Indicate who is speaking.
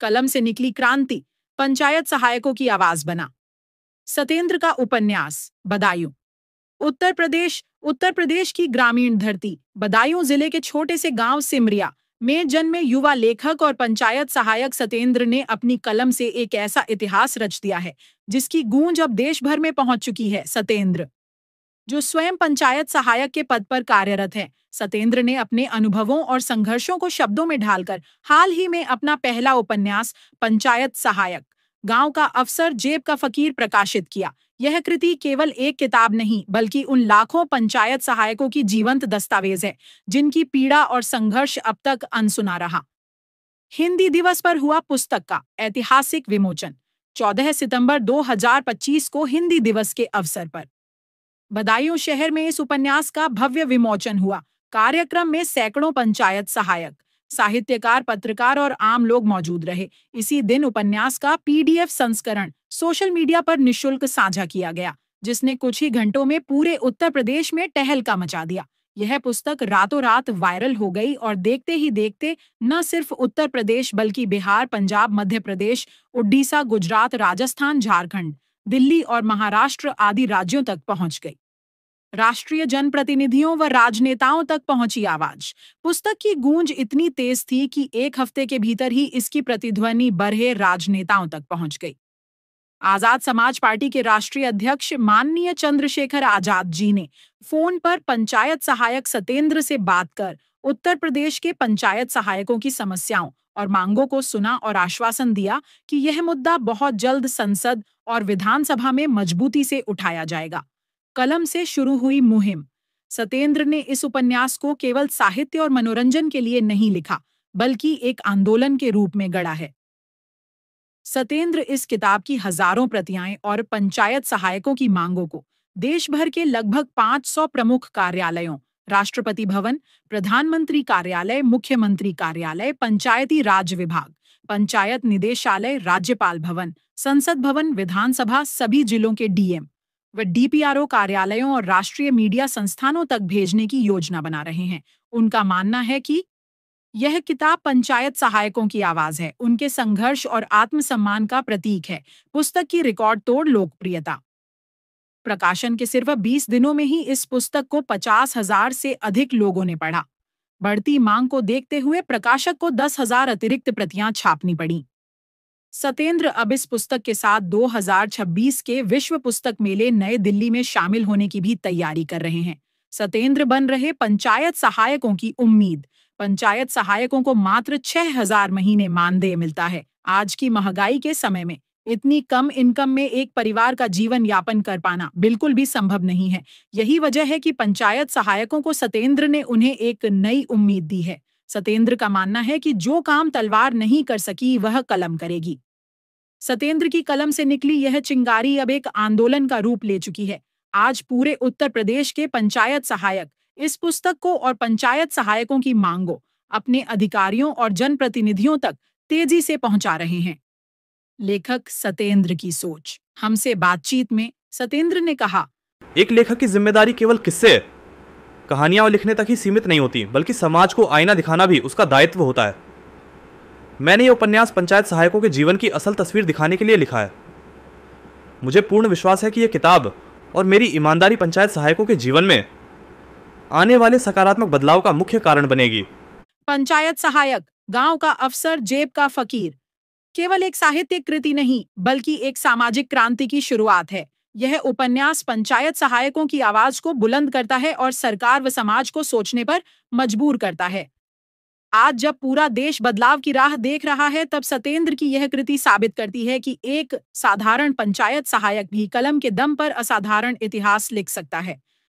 Speaker 1: कलम से निकली क्रांति, पंचायत सहायकों की आवाज बना। सतेंद्र का उपन्यास बदायूं। उत्तर प्रदेश की ग्रामीण धरती बदायूं जिले के छोटे से गांव सिमरिया में जन्मे युवा लेखक और पंचायत सहायक सतेंद्र ने अपनी कलम से एक ऐसा इतिहास रच दिया है जिसकी गूंज अब देश भर में पहुंच चुकी है। सतेंद्र, जो स्वयं पंचायत सहायक के पद पर कार्यरत है, सतेंद्र ने अपने अनुभवों और संघर्षों को शब्दों में ढालकर हाल ही में अपना पहला उपन्यास पंचायत सहायक, गांव का अफसर जेब का फकीर प्रकाशित किया। यह कृति केवल एक किताब नहीं बल्कि उन लाखों पंचायत सहायकों की जीवंत दस्तावेज है जिनकी पीड़ा और संघर्ष अब तक अनसुना रहा। हिंदी दिवस पर हुआ पुस्तक का ऐतिहासिक विमोचन। 14 सितंबर 2025 को हिंदी दिवस के अवसर पर बदायूं शहर में इस उपन्यास का भव्य विमोचन हुआ। कार्यक्रम में सैकड़ों पंचायत सहायक, साहित्यकार, पत्रकार और आम लोग मौजूद रहे। इसी दिन उपन्यास का पीडीएफ संस्करण सोशल मीडिया पर निःशुल्क साझा किया गया, जिसने कुछ ही घंटों में पूरे उत्तर प्रदेश में तहलका मचा दिया। यह पुस्तक रातों रात वायरल हो गई और देखते ही देखते न सिर्फ उत्तर प्रदेश बल्कि बिहार, पंजाब, मध्य प्रदेश, उड़ीसा, गुजरात, राजस्थान, झारखंड, दिल्ली और महाराष्ट्र आदि राज्यों तक पहुंच गई। राष्ट्रीय जनप्रतिनिधियों व राजनेताओं तक पहुंची आवाज। पुस्तक की गूंज इतनी तेज थी कि एक हफ्ते के भीतर ही इसकी प्रतिध्वनि बरहे राजनेताओं तक पहुंच गई। आजाद समाज पार्टी के राष्ट्रीय अध्यक्ष माननीय चंद्रशेखर आजाद जी ने फोन पर पंचायत सहायक सतेंद्र से बात कर उत्तर प्रदेश के पंचायत सहायकों की समस्याओं और मांगों को सुना और आश्वासन दिया कि यह मुद्दा बहुत जल्द संसद और विधानसभा में मजबूती से उठाया जाएगा। कलम से शुरू हुई मुहिम। सतेंद्र ने इस उपन्यास को केवल साहित्य और मनोरंजन के लिए नहीं लिखा बल्कि एक आंदोलन के रूप में गढ़ा है। सतेंद्र इस किताब की हजारों प्रतियां और पंचायत सहायकों की मांगों को देश भर के लगभग 500 प्रमुख कार्यालयों, राष्ट्रपति भवन, प्रधानमंत्री कार्यालय, मुख्यमंत्री कार्यालय, पंचायती राज विभाग, पंचायत निदेशालय, राज्यपाल भवन, संसद भवन, विधानसभा, सभी जिलों के डीएम व डीपीआरओ कार्यालयों और राष्ट्रीय मीडिया संस्थानों तक भेजने की योजना बना रहे हैं। उनका मानना है कि यह किताब पंचायत सहायकों की आवाज है, उनके संघर्ष और आत्मसम्मान का प्रतीक है। पुस्तक की रिकॉर्ड तोड़ लोकप्रियता। प्रकाशन के सिर्फ 20 दिनों में ही इस पुस्तक को 50,000 से अधिक लोगों ने पढ़ा। बढ़ती मांग को देखते हुए प्रकाशक को 10,000 अतिरिक्त प्रतियां छापनी पड़ी। सतेंद्र अब इस पुस्तक के साथ 2026 के विश्व पुस्तक मेले नई दिल्ली में शामिल होने की भी तैयारी कर रहे हैं। सतेंद्र बन रहे पंचायत सहायकों की उम्मीद। पंचायत सहायकों को मात्र 6,000 महीने मानदेय मिलता है। आज की महंगाई के समय में इतनी कम इनकम में एक परिवार का जीवन यापन कर पाना बिल्कुल भी संभव नहीं है। यही वजह है कि पंचायत सहायकों को सतेंद्र ने उन्हें एक नई उम्मीद दी है। सतेंद्र का मानना है कि जो काम तलवार नहीं कर सकी वह कलम करेगी। सतेंद्र की कलम से निकली यह चिंगारी अब एक आंदोलन का रूप ले चुकी है। आज पूरे उत्तर प्रदेश के पंचायत सहायक इस पुस्तक को और पंचायत सहायकों की मांगों अपने अधिकारियों और जनप्रतिनिधियों तक तेजी से पहुंचा रहे हैं। लेखक सतेंद्र की सोच। हमसे बातचीत में सतेंद्र ने कहा,
Speaker 2: एक लेखक की जिम्मेदारी केवल किस्से, कहानियां लिखने तक ही सीमित नहीं होती, बल्कि समाज को आईना दिखाना भी उसका दायित्व होता है। मैंने ये उपन्यास पंचायत सहायकों के जीवन की असल तस्वीर दिखाने के लिए लिखा है। मुझे पूर्ण विश्वास है कि यह किताब और मेरी ईमानदारी पंचायत सहायकों के जीवन में आने वाले सकारात्मक बदलाव का मुख्य कारण बनेगी।
Speaker 1: पंचायत सहायक, गांव का अफसर, जेब का फकीर केवल एक साहित्यिक कृति नहीं बल्कि एक सामाजिक क्रांति की शुरुआत है। यह उपन्यास पंचायत सहायकों की आवाज को बुलंद करता है और सरकार व समाज को सोचने पर मजबूर करता है। आज जब पूरा देश बदलाव की राह देख रहा है, तब सतेंद्र की यह कृति साबित करती है कि एक साधारण पंचायत सहायक भी कलम के दम पर असाधारण इतिहास लिख सकता है।